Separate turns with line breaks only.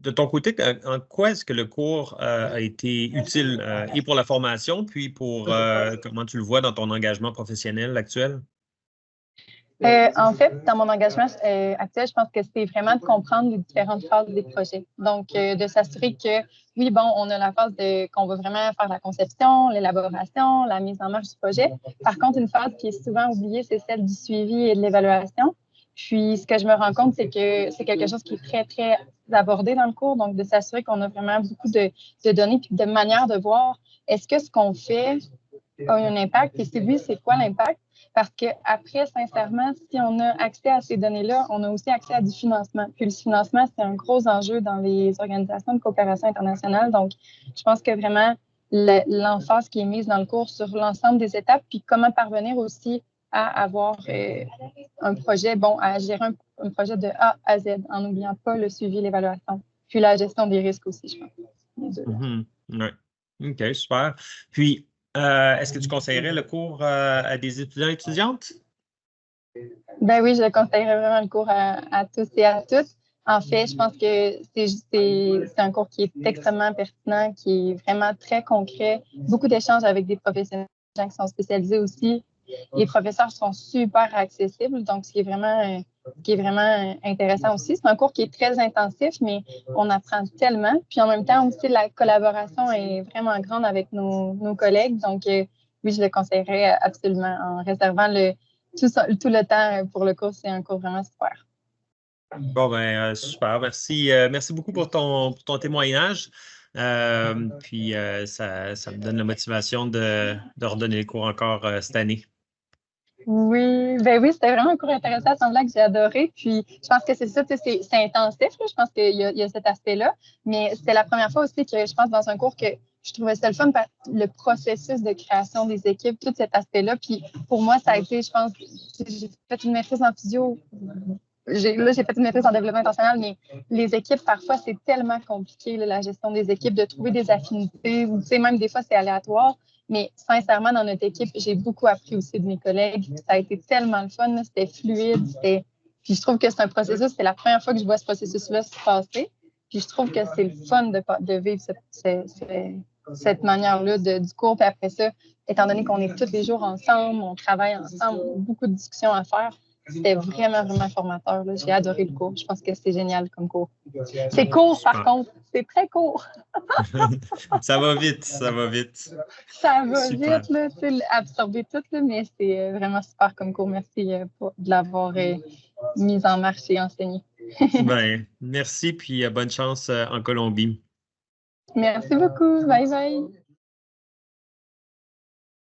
de ton côté, en quoi est-ce que le cours a été utile et pour la formation, puis pour comment tu le vois dans ton engagement professionnel actuel?
En fait, dans mon engagement actuel, je pense que c'est vraiment de comprendre les différentes phases des projets. Donc, de s'assurer que, oui, bon, on a la phase qu'on va vraiment faire la conception, l'élaboration, la mise en marche du projet. Par contre, une phase qui est souvent oubliée, c'est celle du suivi et de l'évaluation. Puis, ce que je me rends compte, c'est que c'est quelque chose qui est très, très abordé dans le cours. Donc, de s'assurer qu'on a vraiment beaucoup de données puis de manières de voir est-ce que ce qu'on fait a un impact et si oui, c'est quoi l'impact? Parce qu'après, sincèrement, si on a accès à ces données-là, on a aussi accès à du financement. Puis le financement, c'est un gros enjeu dans les organisations de coopération internationale. Donc, je pense que vraiment, l'emphase qui est mise dans le cours sur l'ensemble des étapes, puis comment parvenir aussi à avoir un projet, bon, à gérer un projet de A à Z, en n'oubliant pas le suivi, l'évaluation, puis la gestion des risques aussi, je pense.
Ouais. OK, super. Puis, est-ce que tu conseillerais le cours à des étudiants et étudiantes?
Ben oui, je conseillerais vraiment le cours à tous et à toutes. En fait, je pense que c'est un cours qui est extrêmement pertinent, qui est vraiment très concret. Beaucoup d'échanges avec des professionnels des gens qui sont spécialisés aussi. Les professeurs sont super accessibles, donc ce qui est vraiment intéressant aussi. C'est un cours qui est très intensif, mais on apprend tellement. Puis en même temps aussi, la collaboration est vraiment grande avec nos collègues. Donc oui, je le conseillerais absolument en réservant tout le temps pour le cours. C'est un cours vraiment super.
Bon, ben, super. Merci, merci beaucoup pour ton témoignage. Puis, ça me donne la motivation de redonner les cours encore cette année.
Oui, ben oui, c'était vraiment un cours intéressant à ce moment-là que j'ai adoré. Puis, je pense que c'est ça, c'est intensif. Là. Je pense qu'il y a cet aspect-là. Mais c'était la première fois aussi que je pense dans un cours que je trouvais ça le fun, le processus de création des équipes, tout cet aspect-là. Puis, pour moi, ça a été, je pense, j'ai fait une maîtrise en physio. J'ai fait une maîtrise en développement international, mais les équipes, parfois, c'est tellement compliqué, là, la gestion des équipes, de trouver des affinités. Tu sais, même des fois, c'est aléatoire. Mais sincèrement, dans notre équipe, j'ai beaucoup appris aussi de mes collègues. Ça a été tellement le fun, c'était fluide. Puis je trouve que c'est un processus, c'est la première fois que je vois ce processus-là se passer. Puis je trouve que c'est le fun de vivre cette manière-là du cours. Puis après ça, étant donné qu'on est tous les jours ensemble, on travaille ensemble, on a beaucoup de discussions à faire. C'était vraiment, vraiment formateur. Là. J'ai adoré le cours. Je pense que c'est génial comme cours. C'est court, par contre. C'est très court.
Ça va vite, ça va vite.
Ça va
Super.
vite, là, tu sais, absorber tout, là, mais c'est vraiment super comme cours. Merci de l'avoir mis en marche et enseigné.
Ben, merci, puis bonne chance en Colombie.
Merci beaucoup. Bye bye.